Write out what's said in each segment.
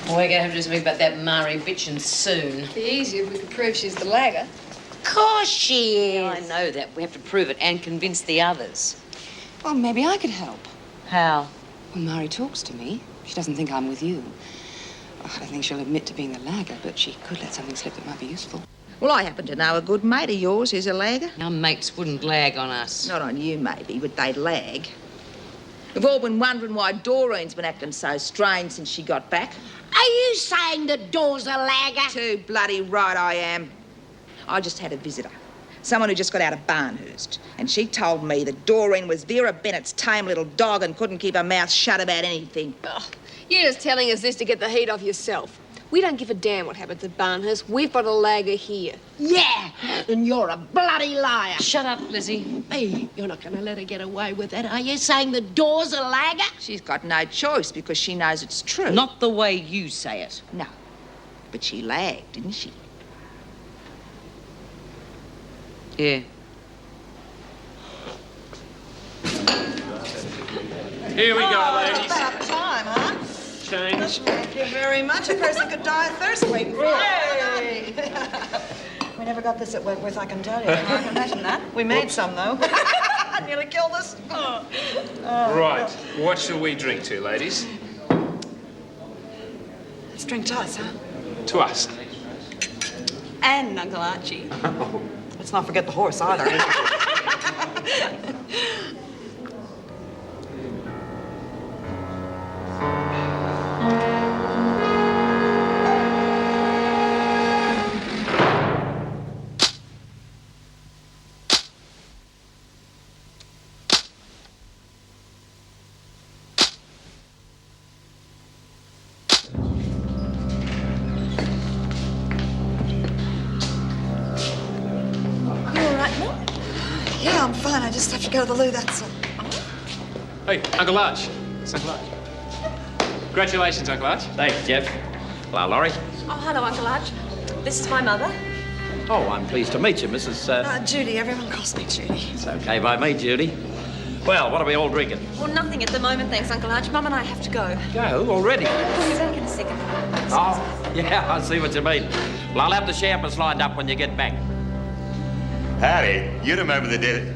Well, we're going to have to do something about that Marie bitchin' soon. It'd be easier if we could prove she's the lagger. Of course she is. Yeah, I know that. We have to prove it and convince the others. Well, maybe I could help. How? Well, Marie talks to me. She doesn't think I'm with you. I don't think she'll admit to being the lagger, but she could let something slip that might be useful. Well, I happen to know a good mate of yours who's a lagger. Our mates wouldn't lag on us. Not on you, maybe, but they'd lag. We've all been wondering why Doreen's been acting so strange since she got back. Are you saying the door's a lagger? Too bloody right I am. I just had a visitor. Someone who just got out of Barnhurst. And she told me that Doreen was Vera Bennett's tame little dog and couldn't keep her mouth shut about anything. Oh, you're just telling us this to get the heat off yourself. We don't give a damn what happens at Barnhurst. We've got a lagger here. Yeah, and you're a bloody liar. Shut up, Lizzie. Hey, you're not going to let her get away with that, are you? Saying the door's a lagger? She's got no choice because she knows it's true. Not the way you say it. No. But she lagged, didn't she? Yeah. Here we go, ladies. About time, huh? Change. Thank you very much. A person could die of thirst waiting for it. We never got this at Wentworth, I can tell you. I can imagine that. We made some, though. Nearly killed us. Right. What shall we drink to, ladies? Let's drink to us, huh? To us. And Uncle Archie. Let's not forget the horse, either. Yeah, I'm fine. I just have to go to the loo, that's all. Hey, Uncle Arch. It's Uncle Arch. Congratulations, Uncle Arch. Thanks, Jeff. Hello, Laurie. Oh, hello, Uncle Arch. This is my mother. Oh, I'm pleased to meet you, Mrs. Judy. Everyone calls me Judy. It's okay by me, Judy. Well, what are we all drinking? Well, nothing at the moment, thanks, Uncle Arch. Mum and I have to go. Go already? We'll be back in a second. Oh, yeah, I see what you mean. Well, I'll have the champers lined up when you get back. Howdy. You remember the day.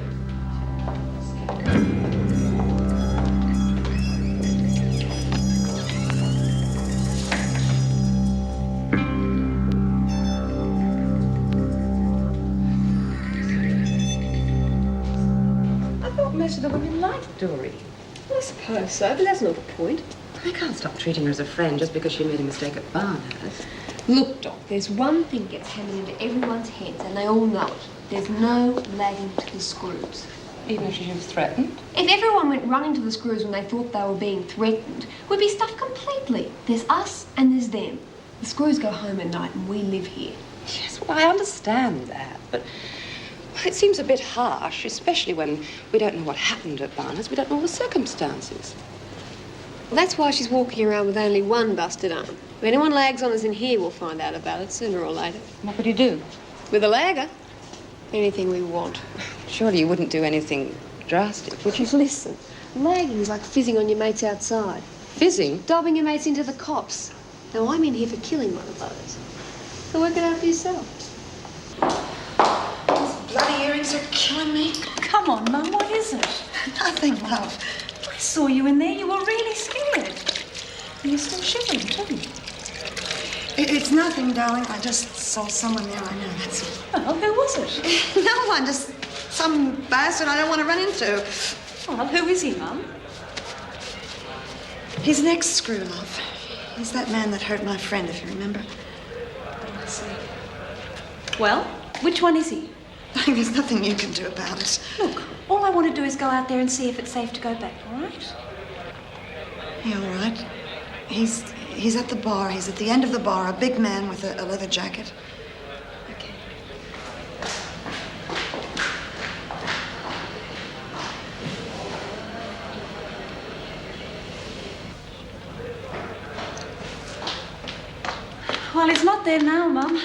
I thought most of the women liked Doreen. Well, I suppose so, but that's not the point. I can't stop treating her as a friend just because she made a mistake at Barnhurst. Look, Doc, there's one thing gets hammered into everyone's heads, and they all know it. There's no lagging to the screws. Even if she was threatened? If everyone went running to the screws when they thought they were being threatened, we'd be stuffed completely. There's us and there's them. The screws go home at night and we live here. Yes, well, I understand that, but it seems a bit harsh, especially when we don't know what happened at Barnhurst. We don't know all the circumstances. Well, that's why she's walking around with only one busted arm. If anyone lags on us in here, we'll find out about it sooner or later. What would you do? With a lagger? Anything we want. Surely you wouldn't do anything drastic, would you? Listen, lagging is like fizzing on your mates outside. Fizzing? Dobbing your mates into the cops. Now, I'm in here for killing one of those. So work it out for yourself. These bloody earrings are killing me. Come on, Mum, what is it? Nothing, love. I saw you in there. You were really scared. And you're still shivering, too. It's nothing, darling. I just saw someone there I know, that's all. Oh, who was it? No one, just some bastard I don't want to run into. Well, who is he, Mum? He's an ex-screw, love. He's that man that hurt my friend, if you remember. I see. Well, which one is he? There's nothing you can do about it. Look, all I want to do is go out there and see if it's safe to go back, all right? Yeah, all right. He's at the bar. He's at the end of the bar, a big man with a leather jacket. Okay. Well, it's not there now, Mum.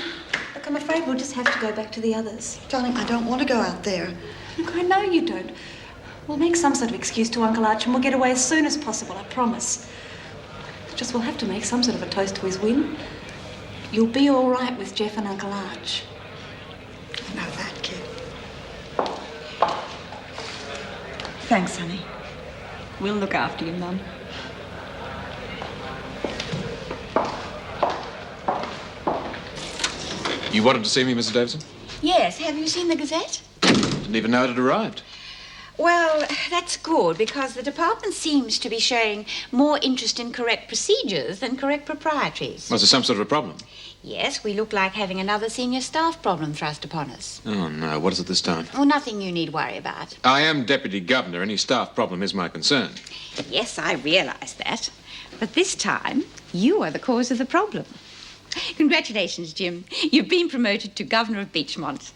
Look, I'm afraid we'll just have to go back to the others. Darling, I don't want to go out there. Look, I know you don't. We'll make some sort of excuse to Uncle Arch and we'll get away as soon as possible, I promise. Just we'll have to make some sort of a toast to his win. You'll be all right with Jeff and Uncle Arch. I know that, kid. Thanks, honey. We'll look after you, Mum. You wanted to see me, Mrs. Davidson? Yes. Have you seen the Gazette? Didn't even know it had arrived. Well, that's good, because the department seems to be showing more interest in correct procedures than correct proprietaries. Was there some sort of a problem? Yes, we look like having another senior staff problem thrust upon us. Oh, no. What is it this time? Oh, nothing you need worry about. I am Deputy Governor. Any staff problem is my concern. Yes, I realise that. But this time, you are the cause of the problem. Congratulations, Jim. You've been promoted to Governor of Beechmont.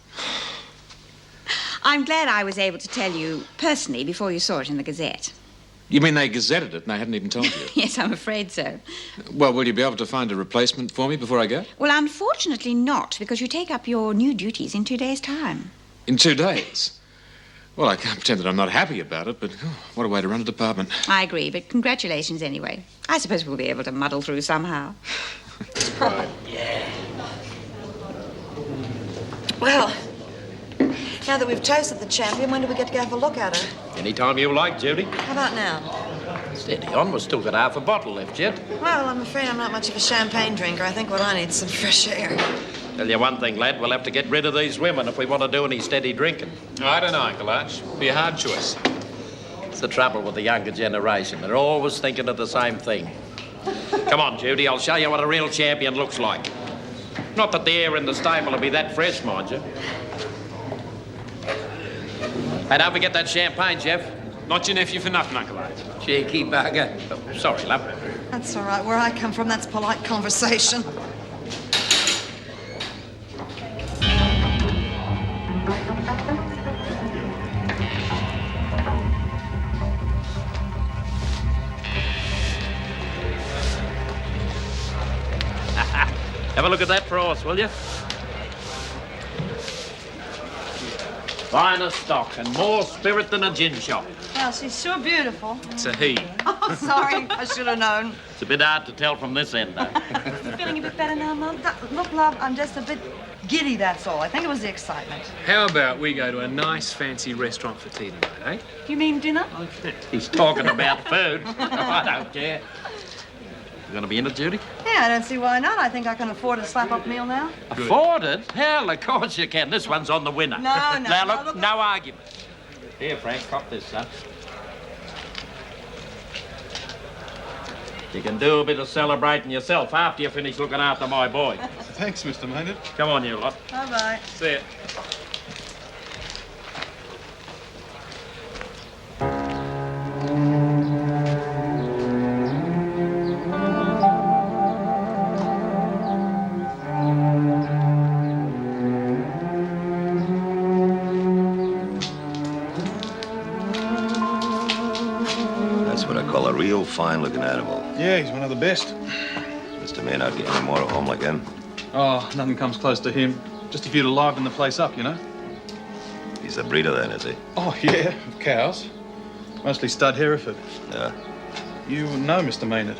I'm glad I was able to tell you personally before you saw it in the Gazette. You mean they gazetted it and they hadn't even told you? Yes, I'm afraid so. Well, will you be able to find a replacement for me before I go? Well, unfortunately not, because you take up your new duties in 2 days' time. In 2 days? Well, I can't pretend that I'm not happy about it, but what a way to run a department. I agree, but congratulations anyway. I suppose we'll be able to muddle through somehow. Right. Well, now that we've toasted the champion, when do we get to go have a look at her? Any time you like, Judy. How about now? Steady on, we've still got half a bottle left yet. Well, I'm afraid I'm not much of a champagne drinker. I think what I need is some fresh air. Tell you one thing, lad, we'll have to get rid of these women if we want to do any steady drinking. I don't know, Uncle Arch. Be a hard choice. It's the trouble with the younger generation. They're always thinking of the same thing. Come on, Judy, I'll show you what a real champion looks like. Not that the air in the stable will be that fresh, mind you. Hey, don't forget that champagne, Jeff. Not your nephew for nothing, Uncle Arch. Cheeky bugger. Oh, sorry, love. That's all right. Where I come from, that's polite conversation. Have a look at that for us, will you? Finer stock and more spirit than a gin shop. Well, she's sure beautiful. It's a he. Oh, sorry. I should have known. It's a bit hard to tell from this end, though. You feeling a bit better now, Mum? Look, love, I'm just a bit giddy, that's all. I think it was the excitement. How about we go to a nice fancy restaurant for tea tonight, eh? You mean dinner? He's talking about food. I don't care. You going to be in it, Judy? Yeah, I don't see why not. I think I can afford a slap-up meal now. Afford it? Hell, of course you can. This one's on the winner. No. Now, look, no argument. Here, Frank, cop this, son. You can do a bit of celebrating yourself after you finish looking after my boy. Thanks, Mr. Maynard. Come on, you lot. Bye-bye. See ya. A real fine-looking animal. Yeah, he's one of the best. Mr. Maynard get any more at home like him? Oh, nothing comes close to him. Just if you'd liven the place up, you know. He's a breeder then, is he? Oh, yeah, of cows. Mostly stud Hereford. Yeah. You know Mr. Maynard?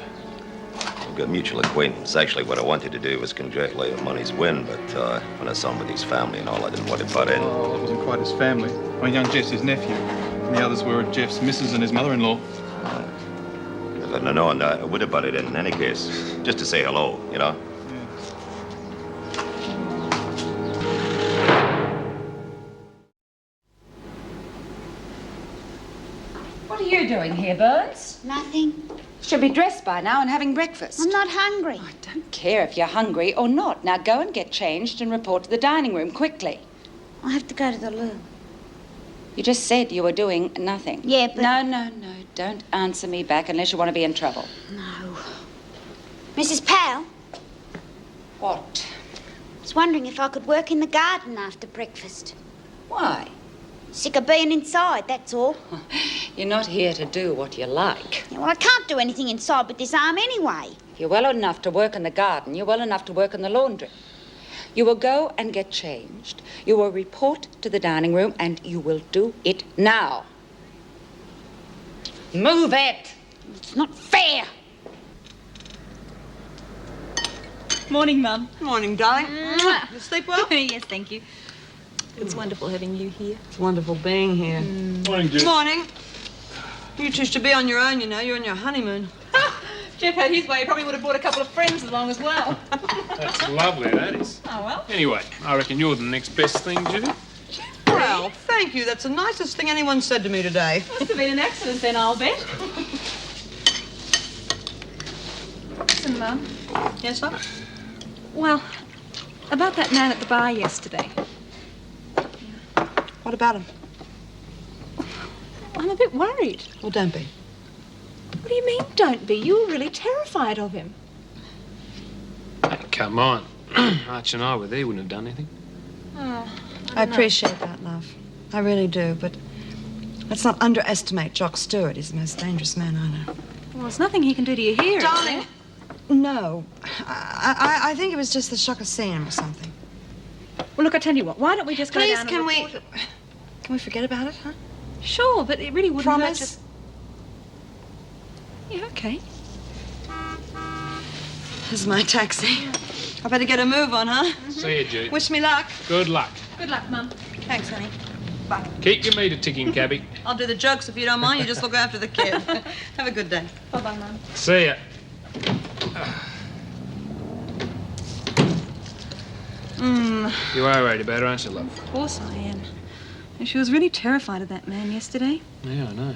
We've got mutual acquaintance. Actually, what I wanted to do was congratulate him on his win, but when I saw him with his family and all, I didn't want to butt in. Oh, it wasn't quite his family. I mean, young Jeff's his nephew, and the others were Jeff's missus and his mother-in-law. No, I would have butted in any case. Just to say hello, you know? What are you doing here, Burns? Nothing. Should be dressed by now and having breakfast. I'm not hungry. I don't care if you're hungry or not. Now go and get changed and report to the dining room quickly. I have to go to the loo. You just said you were doing nothing. Yeah, but... No. Don't answer me back unless you want to be in trouble. No. Mrs. Powell? What? I was wondering if I could work in the garden after breakfast. Why? Sick of being inside, that's all. You're not here to do what you like. Yeah, well, I can't do anything inside with this arm anyway. If you're well enough to work in the garden, you're well enough to work in the laundry. You will go and get changed. You will report to the dining room, and you will do it now. Move it! It's not fair. Morning, Mum. Morning, darling. You sleep well? Yes, thank you. It's wonderful having you here. It's wonderful being here. Morning, Judith. Morning. You two should be on your own, you know. You're on your honeymoon. Jeff had his way. He probably would have brought a couple of friends along as well. That's lovely, that is. Oh, well. Anyway, I reckon you're the next best thing, Judy. Well, thank you. That's the nicest thing anyone said to me today. Must have been an accident then, I'll bet. Listen, Mum. Yes, sir? Well, about that man at the bar yesterday. What about him? I'm a bit worried. Well, don't be. What do you mean, don't be? You were really terrified of him. Hey, come on. Arch and I were there, wouldn't have done anything. Oh, I appreciate that, love. I really do, but let's not underestimate Jock Stewart. He's the most dangerous man I know. Well, there's nothing he can do to you here, Darling, no. I think it was just the shock of seeing him or something. Well, look, I tell you what. Why don't we just go Please, down and report it? Can we forget about it, huh? Sure, but it really wouldn't Promise? hurt just... Yeah, okay. This is my taxi. I better get a move on, huh? See you, Judy. Wish me luck. Good luck. Good luck, Mum. Thanks, honey. Bye. Keep your meter ticking, cabbie. I'll do the jokes if you don't mind. You just look after the kid. Have a good day. Bye-bye, Mum. See ya. You are worried about her, aren't you, love? Of course I am. And she was really terrified of that man yesterday. Yeah, I know.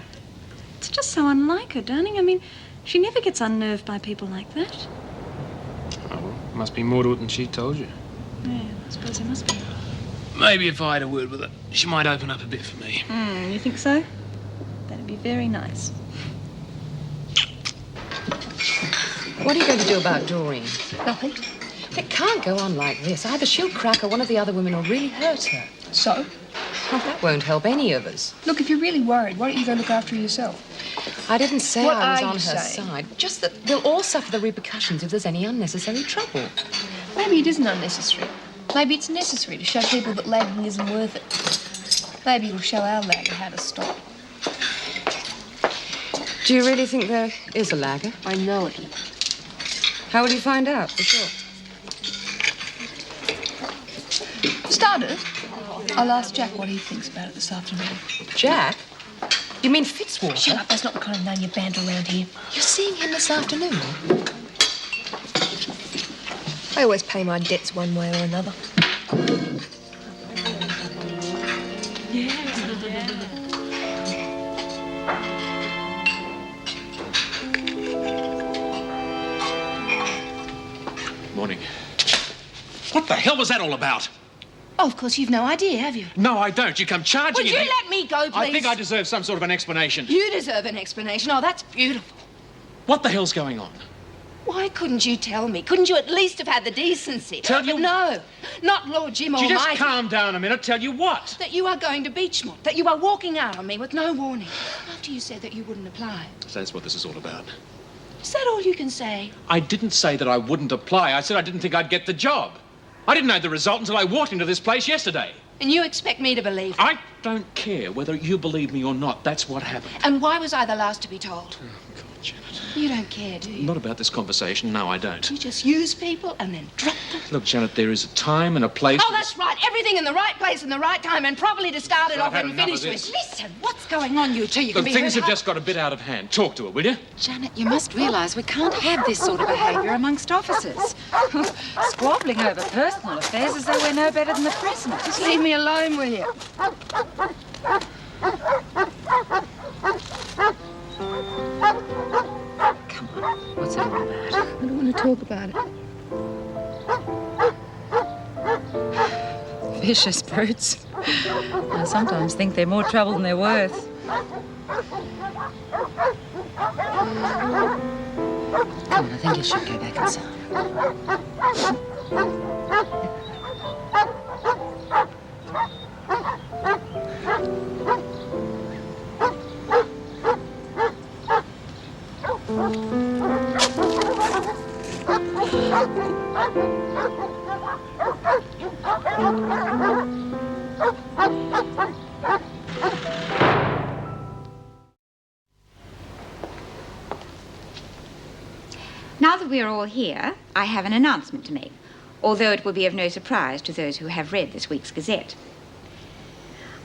It's just so unlike her, darling. I mean, she never gets unnerved by people like that. Oh, well, must be more to it than she told you. Yeah, I suppose there must be. Maybe if I had a word with her, she might open up a bit for me. You think so? That'd be very nice. What are you going to do about Doreen? Nothing. It can't go on like this. Either she'll crack or one of the other women will really hurt her. So? Well, that won't help any of us. Look, if you're really worried, why don't you go look after her yourself? I didn't say What I was are on you her saying? side. Just that we'll all suffer the repercussions if there's any unnecessary trouble. Maybe it isn't unnecessary. Maybe it's necessary to show people that lagging isn't worth it. Maybe it'll show our lagger how to stop. Do you really think there is a lagger? I know it. How will you find out for sure? Started. I'll ask Jack what he thinks about it this afternoon. Jack? You mean Fitzwater? Shut up, that's not the kind of name you banter around here. You're seeing him this afternoon? I always pay my debts one way or another. Morning. What the hell was that all about? Oh, of course, you've no idea, have you? No, I don't. You come charging Would you let me go, please? I think I deserve some sort of an explanation. You deserve an explanation. Oh, that's beautiful. What the hell's going on? Why couldn't you tell me? Couldn't you at least have had the decency? Tell you- No, not Lord Jim Would you Almighty. just calm down a minute? Tell you what? That you are going to Beachmont. That you are walking out on me with no warning. After you said that you wouldn't apply. So that's what this is all about. Is that all you can say? I didn't say that I wouldn't apply. I said I didn't think I'd get the job. I didn't know the result until I walked into this place yesterday. And you expect me to believe it? I don't care whether you believe me or not. That's what happened. And why was I the last to be told? Oh, God, Janet. You don't care, do you? Not about this conversation. No, I don't. You just use people and then drop them. Look, Janet, there is a time and a place... Oh, that's right. Everything in the right place and the right time and properly discarded I've off had and enough of finished with. this. Listen, what's going on, you two? You can Look, be things heard have just got a bit out of hand. Talk to her, will you? Janet, you must realise we can't have this sort of behaviour amongst officers. Squabbling over personal affairs as though we're no better than the president. Just leave me alone, will you? Come on, what's it all about? I don't want to talk about it. Vicious brutes. I sometimes think they're more trouble than they're worth. Come on, I think you should go back inside. Now that we are all here, I have an announcement to make, although it will be of no surprise to those who have read this week's Gazette.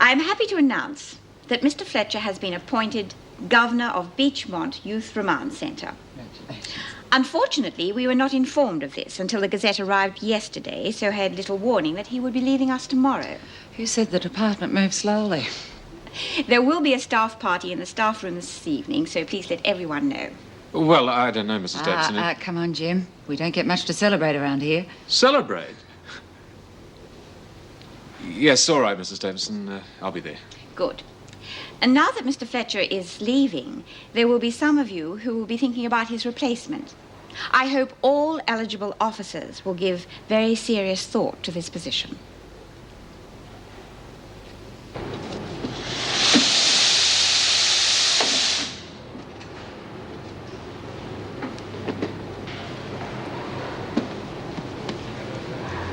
I am happy to announce that Mr. Fletcher has been appointed Governor of Beachmont Youth Remand Centre. Unfortunately, we were not informed of this until the Gazette arrived yesterday, so had little warning that he would be leaving us tomorrow. You said the department moved slowly. There will be a staff party in the staff room this evening, so please let everyone know. Well, I don't know, Mrs. Davidson. Come on, Jim. We don't get much to celebrate around here. Celebrate? Yes, all right, Mrs. Davidson. I'll be there. Good. And now that Mr. Fletcher is leaving, there will be some of you who will be thinking about his replacement. I hope all eligible officers will give very serious thought to this position.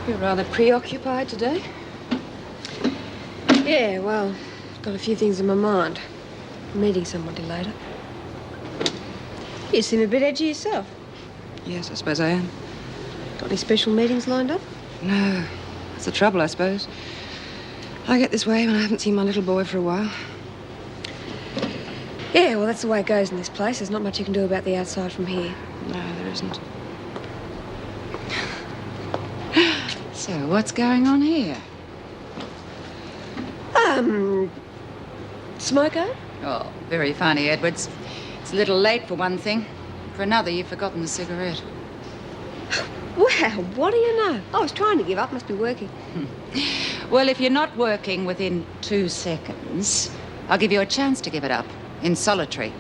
You're rather preoccupied today. Yeah, well, got a few things in my mind. I'm meeting somebody later. You seem a bit edgy yourself. Yes, I suppose I am. Got any special meetings lined up? No. That's the trouble, I suppose. I get this way when I haven't seen my little boy for a while. Yeah, well, that's the way it goes in this place. There's not much you can do about the outside from here. No, there isn't. So, what's going on here? Smoko? Oh, very funny, Edwards. It's a little late for one thing. For another, you've forgotten the cigarette. Wow, what do you know? I was trying to give up. Must be working. Well, if you're not working within 2 seconds, I'll give you a chance to give it up in solitary.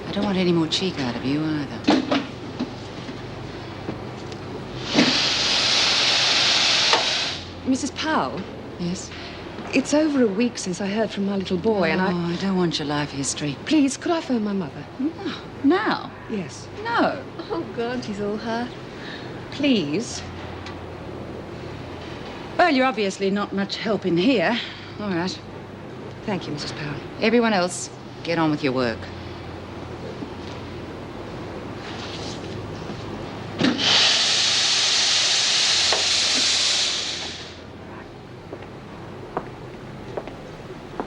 I don't want any more cheek out of you either. Mrs. Powell? Yes? It's over a week since I heard from my little boy, and I don't want your life history. Please, could I phone my mother? No. Now? Yes. No. Oh, God, she's all heart. Please. Well, you're obviously not much help in here. All right. Thank you, Mrs. Powell. Everyone else, get on with your work.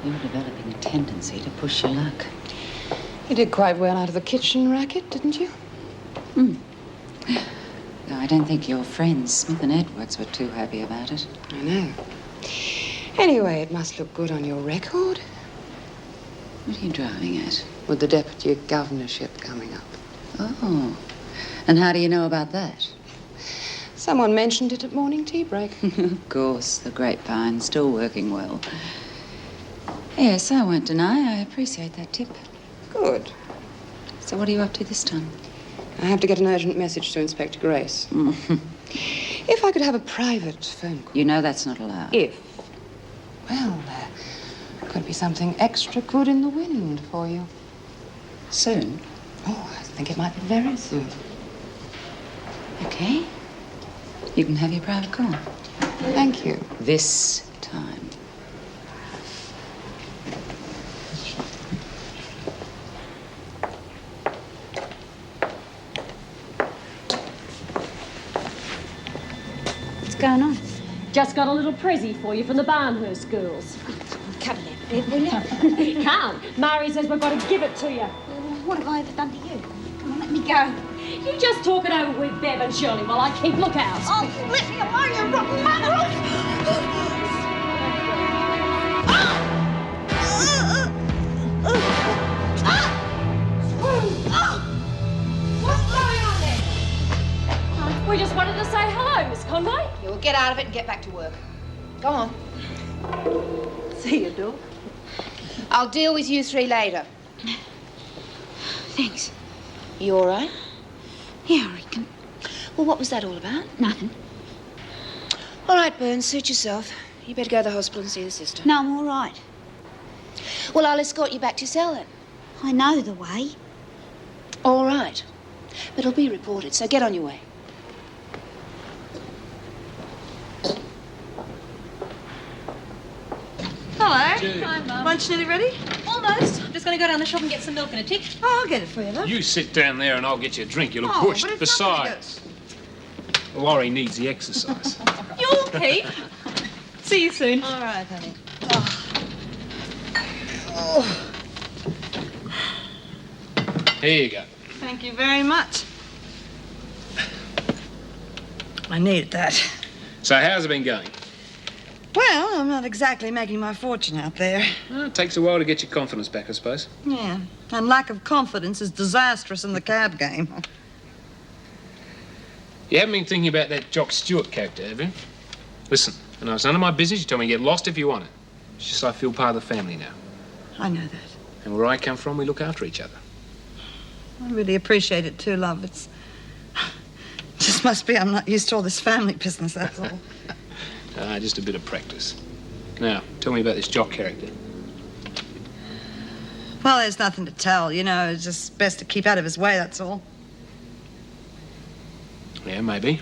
You're developing a tendency to push your luck. You did quite well out of the kitchen racket, didn't you? No, I don't think your friends, Smith and Edwards, were too happy about it. I know. Anyway, it must look good on your record. What are you driving at? With the deputy governorship coming up. Oh. And how do you know about that? Someone mentioned it at morning tea break. Of course, the grapevine still working well. Yes, I won't deny. I appreciate that tip. Good. So what are you up to this time? I have to get an urgent message to Inspector Grace. If I could have a private phone call. You know that's not allowed. If. Well, there could be something extra good in the wind for you. Soon? Oh, I think it might be very soon. Okay. You can have your private call. Thank you. This time. What's going on? Just got a little prezi for you from the Barnhurst girls. Come a little bit, will you? Come. Mary says we've got to give it to you. What have I ever done to you? Come on, let me go. You just talk it over with Bev and Shirley while I keep lookout. Oh, let me alone, you rotten mongrel! What's going on there? We just wanted to say hello, Miss Conway. You'll get out of it and get back to work. Go on. See you, Dor. I'll deal with you three later. Thanks. You all right? Yeah, I reckon. Well, what was that all about? Nothing. All right, Burns, suit yourself. You better go to the hospital and see the sister. No, I'm all right. Well, I'll escort you back to your cell then. I know the way. All right. But it'll be reported, so get on your way. Hello. Hi, Mum. Lunch nearly ready? Almost. I'm just just going to go down the shop and get some milk and a tick. Oh, I'll get it for you, love. You sit down there and I'll get you a drink. You look Oh, pushed. but it's Besides, Laurie needs the exercise. You'll keep. See you soon. All right, honey. Here you go. Thank you very much. I needed that. So how's it been going? Well, I'm not exactly making my fortune out there. Well, it takes a while to get your confidence back, I suppose. Yeah, and lack of confidence is disastrous in the cab game. You haven't been thinking about that Jock Stewart character, have you? Listen, I know it's none of my business. You tell me to get lost if you want it. It's just I feel part of the family now. I know that. And where I come from, we look after each other. I really appreciate it too, love. It's just must be I'm not used to all this family business, that's all. Just a bit of practice. Now, tell me about this Jock character. Well, there's nothing to tell, you know. It's just best to keep out of his way, that's all. Yeah, maybe.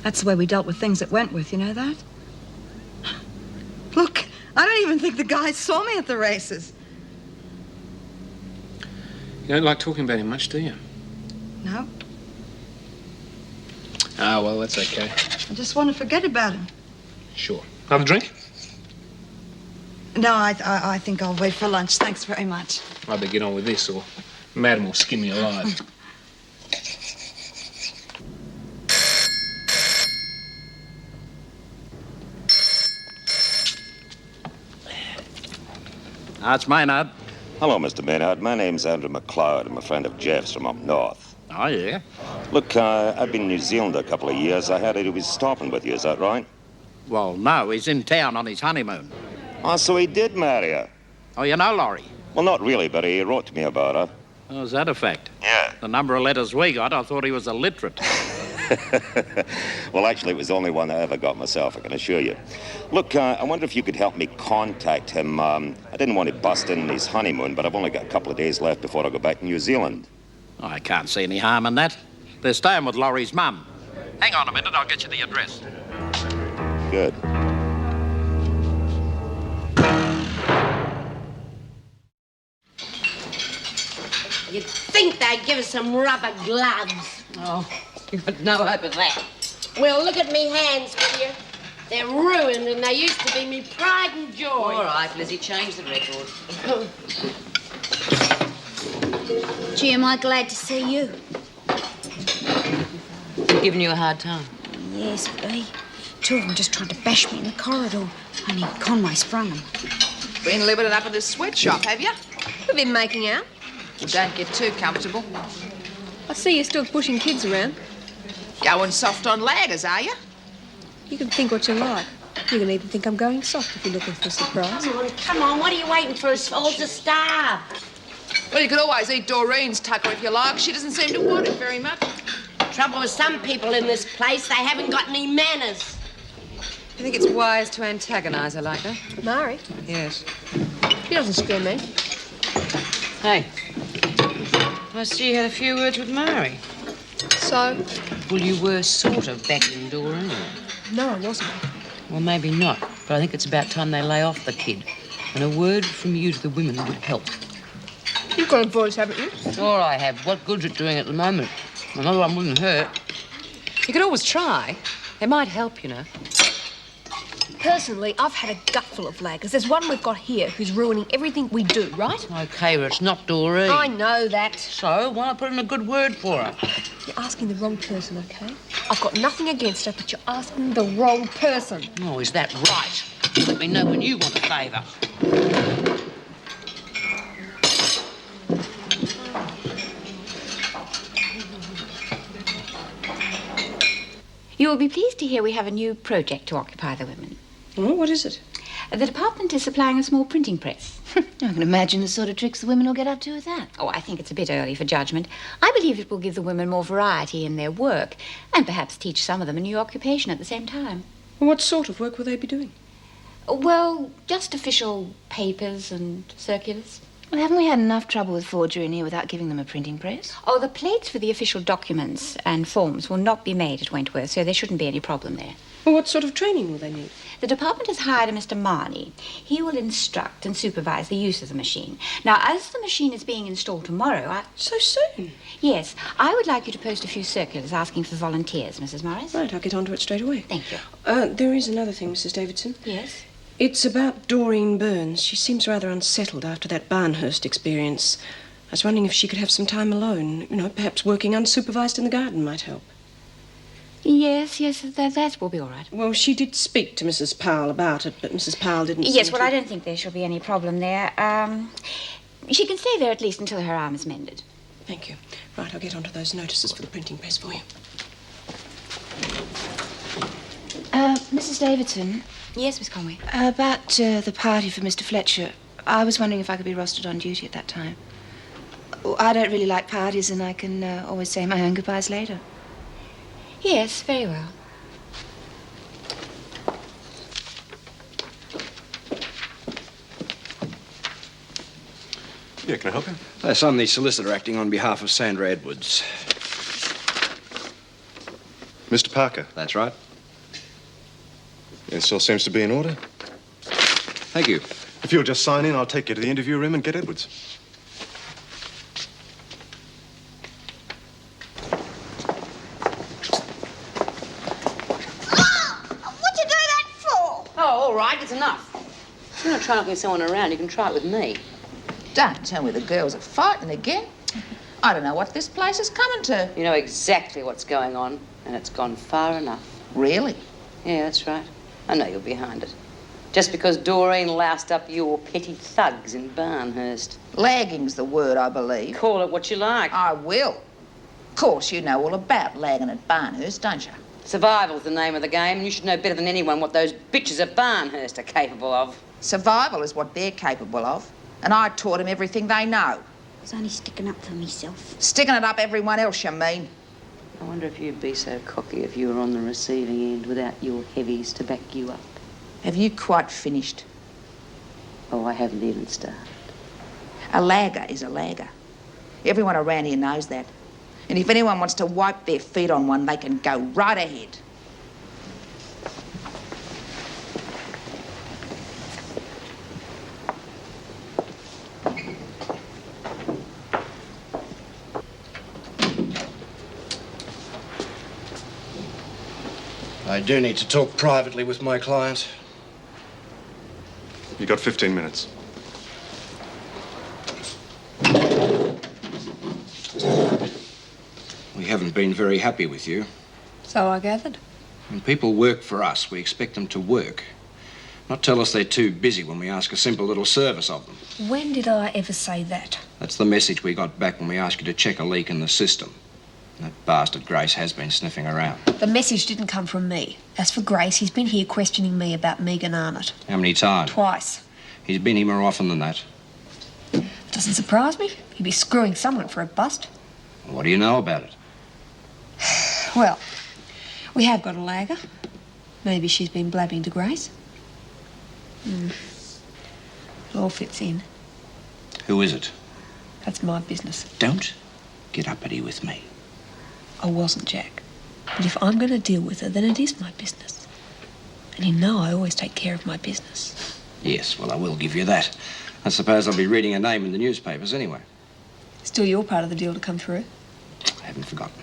That's the way we dealt with things at Wentworth, you know that? Look, I don't even think the guys saw me at the races. You don't like talking about him much, do you? No, Ah, well, that's okay. I just want to forget about him. Sure. Have a drink? No, I think I'll wait for lunch. Thanks very much. I better get on with this, or Madam will skin me alive. It's Maynard. Hello, Mr. Maynard. My name's Andrew McLeod. I'm a friend of Jeff's from up north. Oh, yeah? Look, I've been in New Zealand a couple of years. I heard he was stopping with you, is that right? Well, no, he's in town on his honeymoon. Oh, so he did marry her? Oh, you know Laurie? Well, not really, but he wrote to me about her. Oh, is that a fact? Yeah. The number of letters we got, I thought he was illiterate. Well, actually, it was the only one I ever got myself, I can assure you. Look, I wonder if you could help me contact him. I didn't want to bust in his honeymoon, but I've only got a couple of days left before I go back to New Zealand. I can't see any harm in that. They're staying with Laurie's mum. Hang on a minute, I'll get you the address. Good. You'd think they'd give us some rubber gloves. Oh, you've got no hope of that. Well, look at me hands, will you? They're ruined and they used to be me pride and joy. All right, Lizzie, change the record. Gee, am I glad to see you. Giving you a hard time. Yes, Bea. Two of them just tried to bash me in the corridor. Only Conway sprung them. Been living it up at this sweatshop, have you? We've been making out. Well, don't get too comfortable. I see you're still pushing kids around. Going soft on laggers, are you? You can think what you like. You can even think I'm going soft if you're looking for a surprise. Come on, what are you waiting for us all to starve? Well, you could always eat Doreen's tucker if you like. She doesn't seem to want it very much. Trouble with some people in this place, they haven't got any manners. You think it's wise to antagonise her like that? Mari? Yes. She doesn't scare me. Hey, I see you had a few words with Mari. So? Well, you were sort of backing Doreen. No, I wasn't. Well, maybe not, but I think it's about time they lay off the kid. And a word from you to the women would help. You've got a voice, haven't you? All I have. What good's it doing at the moment? Another one wouldn't hurt. You could always try. They might help, you know. Personally, I've had a gutful of laggers. There's one we've got here who's ruining everything we do, right? OK, but it's not Doreen. I know that. So, why not put in a good word for her? You're asking the wrong person, OK? I've got nothing against her, but you're asking the wrong person. Oh, is that right? Let me know when you want a favour. You will be pleased to hear we have a new project to occupy the women. Oh, what is it? The department is supplying a small printing press. I can imagine the sort of tricks the women will get up to with that. Oh, I think it's a bit early for judgment. I believe it will give the women more variety in their work and perhaps teach some of them a new occupation at the same time. What sort of work will they be doing? Well, just official papers and circulars. Well, haven't we had enough trouble with forgery in here without giving them a printing press? Oh, the plates for the official documents and forms will not be made at Wentworth, so there shouldn't be any problem there. Well, what sort of training will they need? The department has hired a Mr. Marnie. He will instruct and supervise the use of the machine. Now, as the machine is being installed tomorrow, So soon? Yes, I would like you to post a few circulars asking for volunteers, Mrs. Morris. Right, I'll get onto it straight away. Thank you. There is another thing, Mrs. Davidson. Yes? It's about Doreen Burns. She seems rather unsettled after that Barnhurst experience. I was wondering if she could have some time alone. You know, perhaps working unsupervised in the garden might help. Yes, that will be all right. Well, she did speak to Mrs. Powell about it, but Mrs. Powell didn't Yes, seem well, to... I don't think there shall be any problem there. She can stay there at least until her arm is mended. Thank you. Right, I'll get onto those notices for the printing press for you. Mrs. Davidson. Yes, Miss Conway? About the party for Mr. Fletcher. I was wondering if I could be rostered on duty at that time. I don't really like parties, and I can always say my own goodbyes later. Yes, very well. Yeah, can I help you? Yes, I'm the solicitor acting on behalf of Sandra Edwards. Mr. Parker? That's right. Yes, all seems to be in order. Thank you. If you'll just sign in, I'll take you to the interview room and get Edwards. What'd you do that for? Oh, all right, it's enough. If you're not trying to get someone around, you can try it with me. Don't tell me the girls are fighting again. I don't know what this place is coming to. You know exactly what's going on, and it's gone far enough. Really? Yeah, that's right. I know you're behind it. Just because Doreen loused up your petty thugs in Barnhurst. Lagging's the word, I believe. Call it what you like. I will. Of course, you know all about lagging at Barnhurst, don't you? Survival's the name of the game, and you should know better than anyone what those bitches at Barnhurst are capable of. Survival is what they're capable of, and I taught them everything they know. I was only sticking up for myself. Sticking it up everyone else, you mean? I wonder if you'd be so cocky if you were on the receiving end without your heavies to back you up. Have you quite finished? Oh, I haven't even started. A lagger is a lagger. Everyone around here knows that. And if anyone wants to wipe their feet on one, they can go right ahead. I do need to talk privately with my client. You got 15 minutes. We haven't been very happy with you. So I gathered. When people work for us, we expect them to work. Not tell us they're too busy when we ask a simple little service of them. When did I ever say that? That's the message we got back when we asked you to check a leak in the system. That bastard Grace has been sniffing around. The message didn't come from me. As for Grace, he's been here questioning me about Megan Arnott. How many times? Twice. He's been here more often than that. It doesn't surprise me. He'd be screwing someone for a bust. What do you know about it? Well, we have got a lagger. Maybe she's been blabbing to Grace. It all fits in. Who is it? That's my business. Don't get uppity with me. I wasn't, Jack. But if I'm going to deal with her, then it is my business. And you know I always take care of my business. Yes, well, I will give you that. I suppose I'll be reading her name in the newspapers anyway. Still your part of the deal to come through. I haven't forgotten.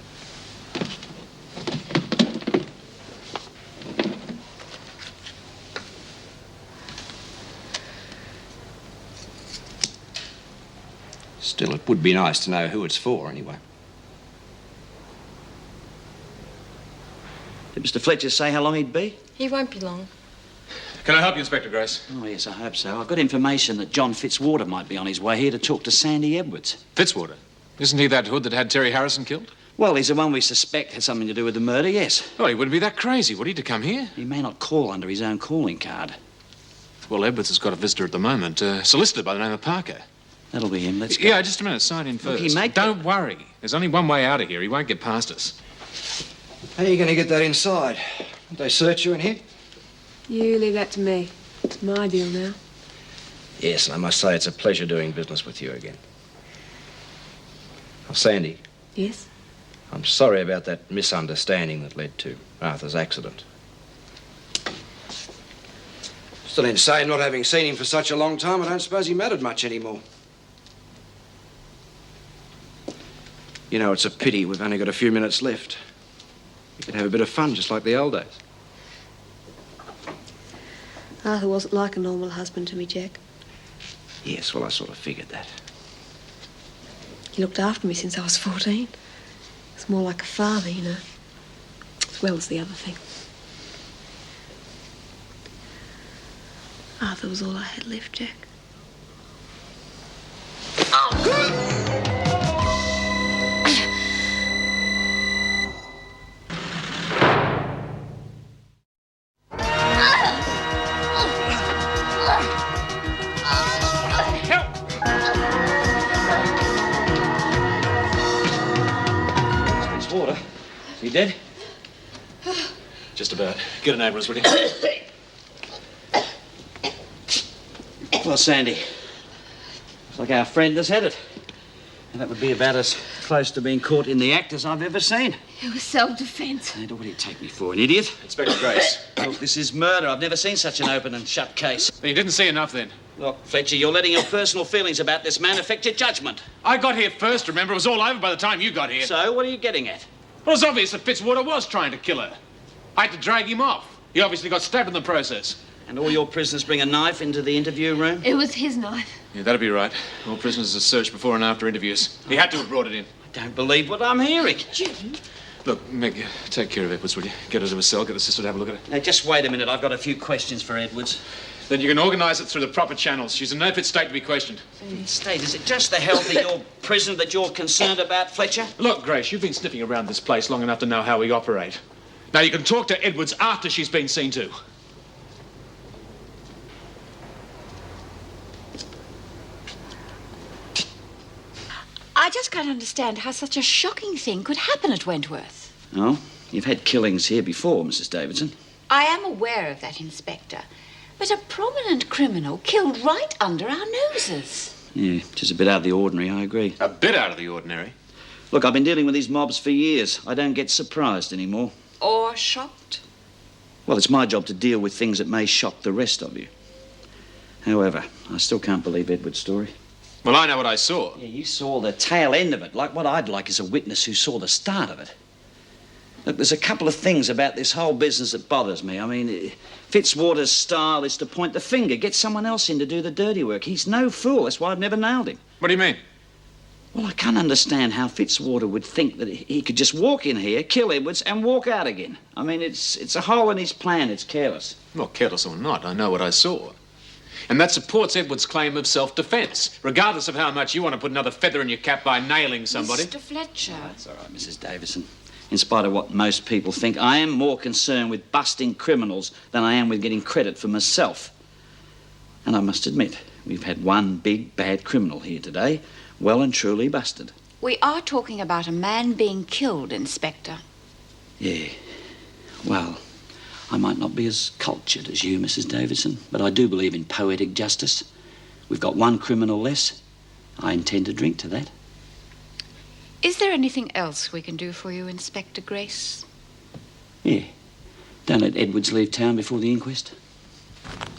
Still, it would be nice to know who it's for, anyway. Did Mr. Fletcher say how long he'd be? He won't be long. Can I help you, Inspector Grace? Oh, yes, I hope so. I've got information that John Fitzwater might be on his way here to talk to Sandy Edwards. Fitzwater? Isn't he that hood that had Terry Harrison killed? Well, he's the one we suspect had something to do with the murder, yes. Well, he wouldn't be that crazy, would he, to come here? He may not call under his own calling card. Well, Edwards has got a visitor at the moment, a solicitor by the name of Parker. That'll be him. Let's go. Yeah, just a minute. Sign in first. Don't worry. There's only one way out of here. He won't get past us. How are you going to get that inside? Won't they search you in here? You leave that to me. It's my deal now. Yes, and I must say it's a pleasure doing business with you again. Now, Sandy. Yes? I'm sorry about that misunderstanding that led to Arthur's accident. Still insane not having seen him for such a long time. I don't suppose he mattered much anymore. You know, it's a pity we've only got a few minutes left. We could have a bit of fun just like the old days. Arthur wasn't like a normal husband to me, Jack. Yes, well, I sort of figured that. He looked after me since I was 14. It's more like a father, you know, as well as the other thing. Arthur was all I had left, Jack. Water. Is he dead? Just about. Get an ambulance, will you? Well, Sandy, looks like our friend has had it. And that would be about as close to being caught in the act as I've ever seen. It was self-defense. Hey, what do you take me for, an idiot? Inspector Grace. Look, this is murder. I've never seen such an open and shut case. You didn't see enough, then? Look, Fletcher, you're letting your personal feelings about this man affect your judgment. I got here first, remember? It was all over by the time you got here. So, what are you getting at? Well, it's obvious that Fitzwater was trying to kill her. I had to drag him off. He obviously got stabbed in the process. And all your prisoners bring a knife into the interview room? It was his knife. Yeah, that'd be right. All prisoners are searched before and after interviews. He had to have brought it in. I don't believe what I'm hearing. Judy. Look, Meg, take care of Edwards, will you? Get her to a cell, get the sister to have a look at it. Now, just wait a minute. I've got a few questions for Edwards. Then you can organise it through the proper channels. She's in no fit state to be questioned. State, is it just the health of your prisoner that you're concerned about, Fletcher? Look, Grace, you've been sniffing around this place long enough to know how we operate. Now, you can talk to Edwards after she's been seen to. I just can't understand how such a shocking thing could happen at Wentworth. Oh, you've had killings here before, Mrs. Davidson. I am aware of that, Inspector. But a prominent criminal killed right under our noses. Yeah, it is a bit out of the ordinary, I agree. A bit out of the ordinary? Look, I've been dealing with these mobs for years. I don't get surprised anymore. Or shocked? Well, it's my job to deal with things that may shock the rest of you. However, I still can't believe Edward's story. Well, I know what I saw. Yeah, you saw the tail end of it. Like, what I'd like is a witness who saw the start of it. Look, there's a couple of things about this whole business that bothers me. I mean, Fitzwater's style is to point the finger, get someone else in to do the dirty work. He's no fool. That's why I've never nailed him. What do you mean? Well, I can't understand how Fitzwater would think that he could just walk in here, kill Edwards, and walk out again. I mean, it's a hole in his plan. It's careless. Well, careless or not, I know what I saw. And that supports Edwards' claim of self-defense, regardless of how much you want to put another feather in your cap by nailing somebody. Mr. Fletcher. That's all right, Mrs. Davidson. In spite of what most people think, I am more concerned with busting criminals than I am with getting credit for myself. And I must admit, we've had one big, bad criminal here today, well and truly busted. We are talking about a man being killed, Inspector. Yeah. Well, I might not be as cultured as you, Mrs. Davidson, but I do believe in poetic justice. We've got one criminal less. I intend to drink to that. Is there anything else we can do for you, Inspector Grace? Yeah. Don't let Edwards leave town before the inquest.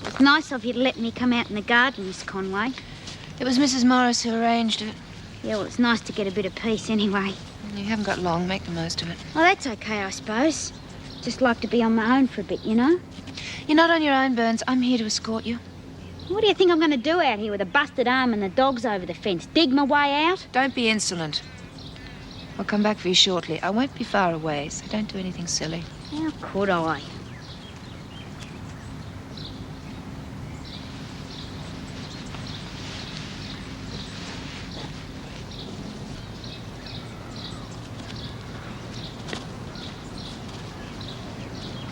It's nice of you to let me come out in the garden, Miss Conway. It was Mrs. Morris who arranged it. Yeah, well, it's nice to get a bit of peace anyway. You haven't got long. Make the most of it. Well, that's okay, I suppose. Just like to be on my own for a bit, you know? You're not on your own, Burns. I'm here to escort you. What do you think I'm going to do out here with a busted arm and the dogs over the fence? Dig my way out? Don't be insolent. I'll come back for you shortly. I won't be far away, so don't do anything silly. How could I?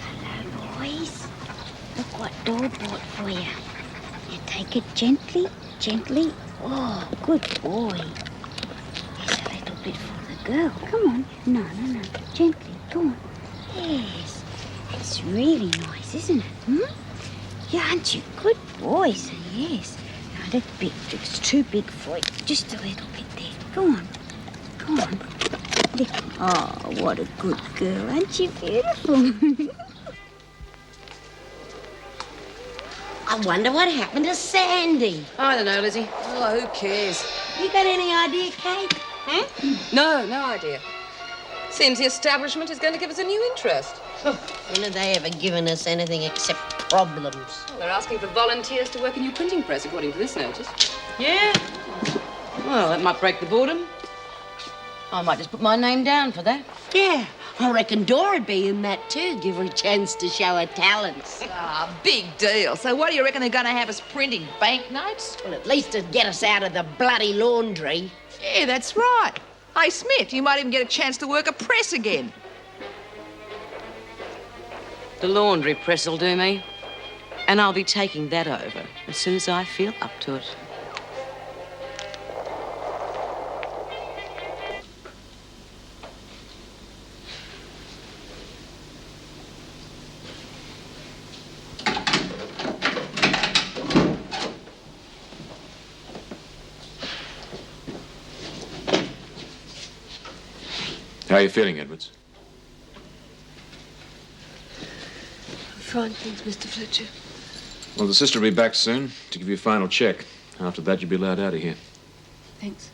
Hello, boys. Look what Dor bought for you. You take it gently, gently. Oh, good boy. There's a little bit for the girl. Come on. No. Gently. Go on. Yes. It's really nice, isn't it? Yeah, aren't you? Good boys. Yes. No, that's big. It's too big for you. Just a little bit there. Go on. Lick. Oh, what a good girl. Aren't you beautiful? I wonder what happened to Sandy. I don't know, Lizzie. Oh, who cares? You got any idea, Kate? No idea. Seems the establishment is going to give us a new interest. When have they ever given us anything except problems? Well, they're asking for volunteers to work in your printing press, according to this notice. Yeah? Well, that might break the boredom. I might just put my name down for that. Yeah, I reckon Dora'd be in that too. Give her a chance to show her talents. Ah, big deal. So what do you reckon they're going to have us printing, banknotes? Well, at least it'd get us out of the bloody laundry. Yeah, that's right. Hey, Smith, you might even get a chance to work a press again. The laundry press will do me. And I'll be taking that over as soon as I feel up to it. How are you feeling, Edwards? Fine, thanks, Mr. Fletcher. Well, the sister will be back soon to give you a final check. After that, you'll be allowed out of here. Thanks.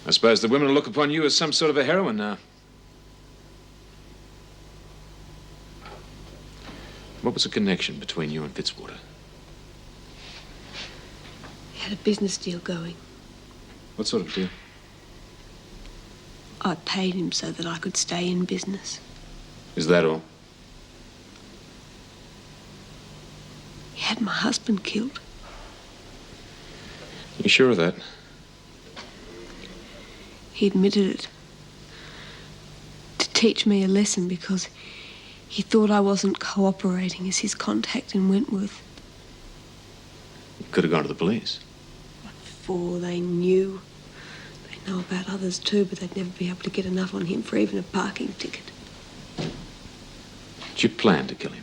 I suppose the women will look upon you as some sort of a heroine now. What was the connection between you and Fitzwater? He had a business deal going. What sort of deal? I paid him so that I could stay in business. Is that all? He had my husband killed. You sure of that? He admitted it. To teach me a lesson because he thought I wasn't cooperating as his contact in Wentworth. You could have gone to the police. Before they knew. They know about others too, but they'd never be able to get enough on him for even a parking ticket. Did you plan to kill him?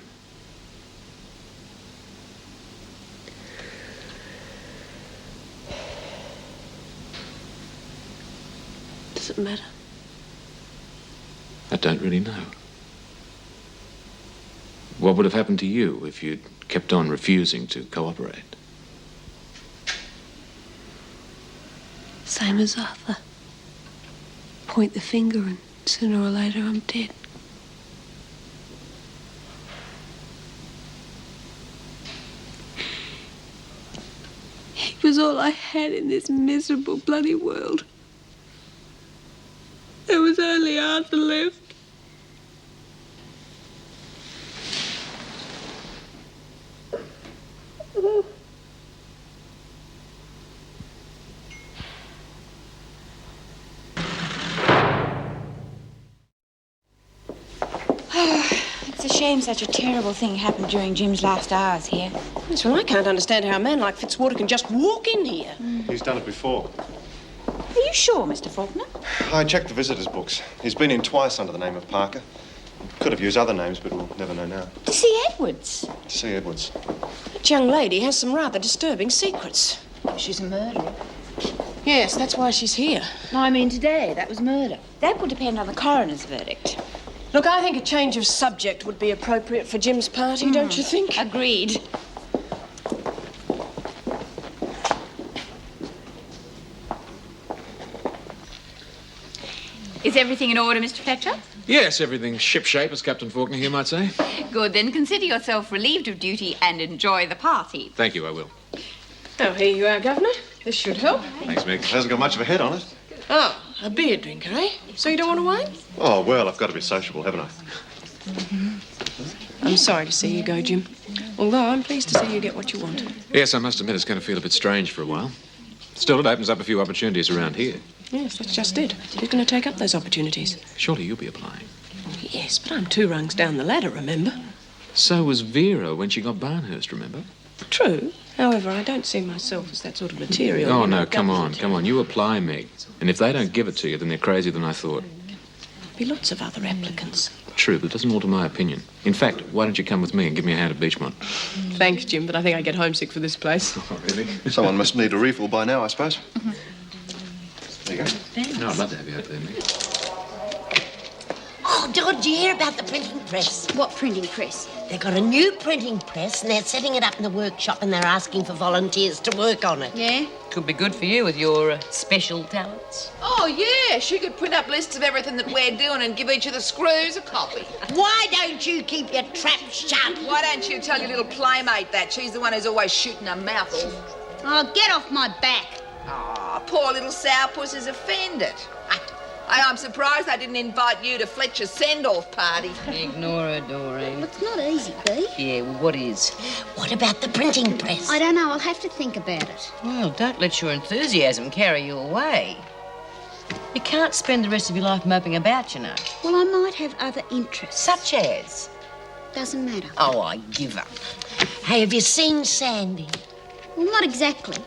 Does it matter? I don't really know. What would have happened to you if you'd kept on refusing to cooperate? Same as Arthur. Point the finger and sooner or later I'm dead. He was all I had in this miserable bloody world. There was only Arthur left. It's a shame such a terrible thing happened during Jim's last hours here. Yes, well, I can't understand how a man like Fitzwater can just walk in here. He's done it before. Are you sure, Mr. Faulkner? I checked the visitors' books. He's been in twice under the name of Parker. Could have used other names, but we'll never know now. To see Edwards. To see Edwards. That young lady has some rather disturbing secrets. She's a murderer. Yes, that's why she's here. No, I mean today. That was murder. That will depend on the coroner's verdict. Look, I think a change of subject would be appropriate for Jim's party, don't you think? Agreed. Is everything in order, Mr. Fletcher? Yes, everything's shipshape, as Captain Faulkner here might say. Good, then consider yourself relieved of duty and enjoy the party. Thank you, I will. Oh, here you are, Governor. This should help. Thanks, Meg. Hasn't got much of a head on it. Oh, a beer drinker, eh? So you don't want to wine? Oh, well, I've got to be sociable, haven't I? I'm sorry to see you go, Jim. Although I'm pleased to see you get what you want. Yes, I must admit it's going to feel a bit strange for a while. Still, it opens up a few opportunities around here. Yes, that's just it. Who's going to take up those opportunities? Surely you'll be applying. Yes, but I'm 2 rungs down the ladder, remember? So was Vera when she got Barnhurst, remember? True. However, I don't see myself as that sort of material. Oh, no, come on. You apply, Meg. And if they don't give it to you, then they're crazier than I thought. There'll be lots of other applicants. True, but it doesn't alter my opinion. In fact, why don't you come with me and give me a hand at Beachmont? Thanks, Jim, but I think I get homesick for this place. Oh, really? Someone must need a refill by now, I suppose. There you go. No, I'd love to have you out there, Meg. Oh, did you hear about the printing press? What printing press? They've got a new printing press and they're setting it up in the workshop and they're asking for volunteers to work on it. Yeah? Could be good for you with your special talents. Oh, yeah, she could print up lists of everything that we're doing and give each of the screws a copy. Why don't you keep your trap shut? Why don't you tell your little playmate that? She's the one who's always shooting her mouth off. Oh, get off my back. Oh, poor little sourpuss is offended. I'm surprised I didn't invite you to Fletcher's send-off party. Ignore her, Doreen. Well, it's not easy, Bea. Yeah, well, what is? What about the printing press? I don't know. I'll have to think about it. Well, don't let your enthusiasm carry you away. You can't spend the rest of your life moping about, you know. Well, I might have other interests. Such as? Doesn't matter. Oh, I give up. Hey, have you seen Sandy? Well, not exactly.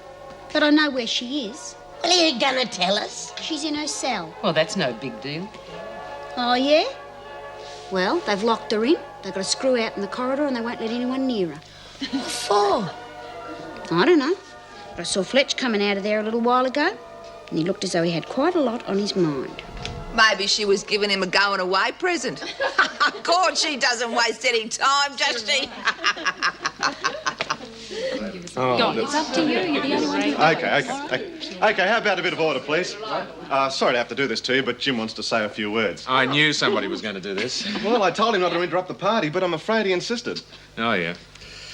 But I know where she is. Well, are you gonna tell us? She's in her cell. Well, that's no big deal. Oh, yeah? Well, they've locked her in. They've got a screw out in the corridor and they won't let anyone near her. What for? I don't know. But I saw Fletch coming out of there a little while ago and he looked as though he had quite a lot on his mind. Maybe she was giving him a going-away present. Of course, she doesn't waste any time, does she? It's up to you. You're the only one who... Okay, how about a bit of order, please? Sorry to have to do this to you, but Jim wants to say a few words. I knew somebody was going to do this. Well, I told him not to interrupt the party, but I'm afraid he insisted. Oh, yeah.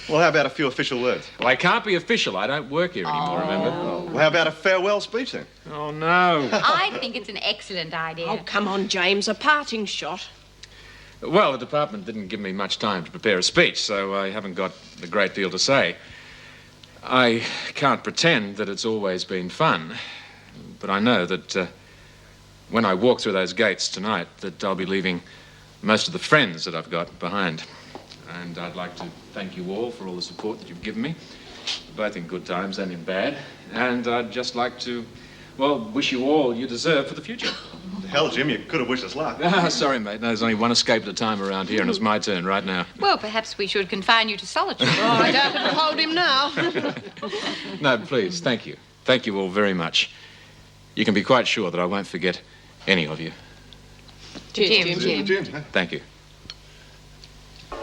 Well, how about a few official words? Well, I can't be official. I don't work here anymore, remember? Well, how about a farewell speech, then? Oh, no. I think it's an excellent idea. Oh, come on, James, a parting shot. Well, the department didn't give me much time to prepare a speech, so I haven't got a great deal to say. I can't pretend that it's always been fun, but I know that when I walk through those gates tonight, that I'll be leaving most of the friends that I've got behind. And I'd like to thank you all for all the support that you've given me, both in good times and in bad. And I'd just like to, well, wish you all you deserve for the future. Hell, Jim, you could have wished us luck. Sorry, mate. No, there's only one escape at a time around here, and it's my turn right now. Well, perhaps we should confine you to solitude. Oh, I doubt it'll hold him now. No, please, thank you. Thank you all very much. You can be quite sure that I won't forget any of you. Jim. Thank you. I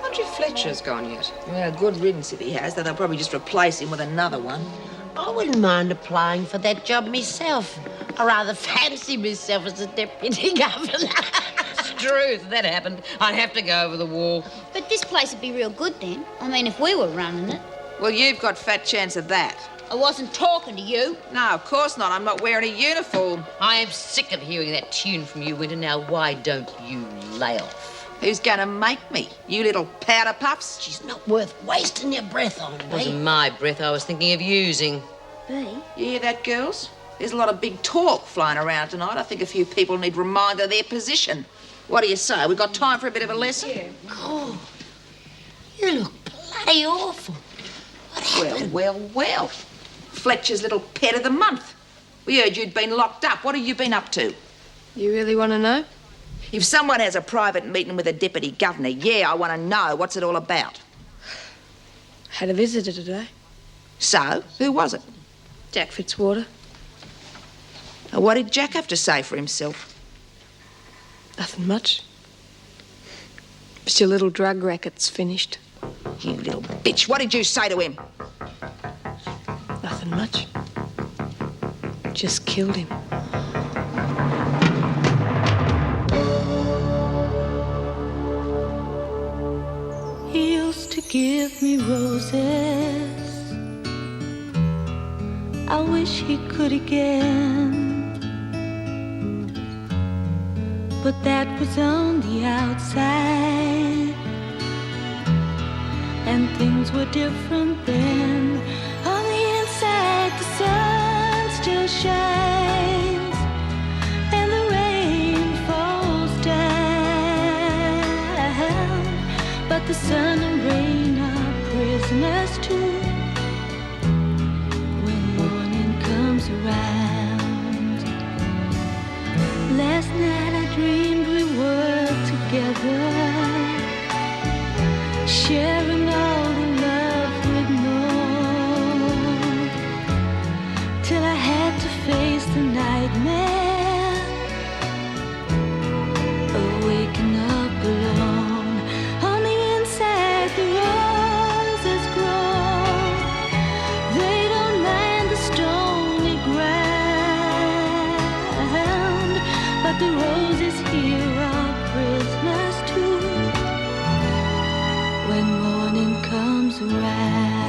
wonder if Fletcher's gone yet. Well, good riddance if he has, though they'll probably just replace him with another one. I wouldn't mind applying for that job myself. I rather fancy myself as a deputy governor. Truth, if that happened, I'd have to go over the wall. But this place would be real good then. I mean, if we were running it. Well, you've got fat chance of that. I wasn't talking to you. No, of course not. I'm not wearing a uniform. I am sick of hearing that tune from you, Winter. Now, why don't you lay off? Who's going to make me? You little powder puffs? She's not worth wasting your breath on, It Bea. wasn't my breath I was thinking of using. Bea? You hear that, girls? There's a lot of big talk flying around tonight. I think a few people need reminded of their position. What do you say? We got time for a bit of a lesson? Yeah. Oh, you look bloody awful. What happened? Well. Fletcher's little pet of the month. We heard you'd been locked up. What have you been up to? You really want to know? If someone has a private meeting with a deputy governor, yeah, I want to know. What's it all about? Had a visitor today. So, who was it? Jack Fitzwater. What did Jack have to say for himself? Nothing much. Just your little drug racket's finished. You little bitch. What did you say to him? Nothing much. Just killed him. He used to give me roses. I wish he could again. But that was on the outside, and things were different then. On the inside, the sun still shines, and the rain falls down. But the sun and rain are prisoners too when morning comes around. Last night I dreamed we were together, sharing all the love we'd known, till I had to face the nightmare of waking up alone. On the when morning comes around.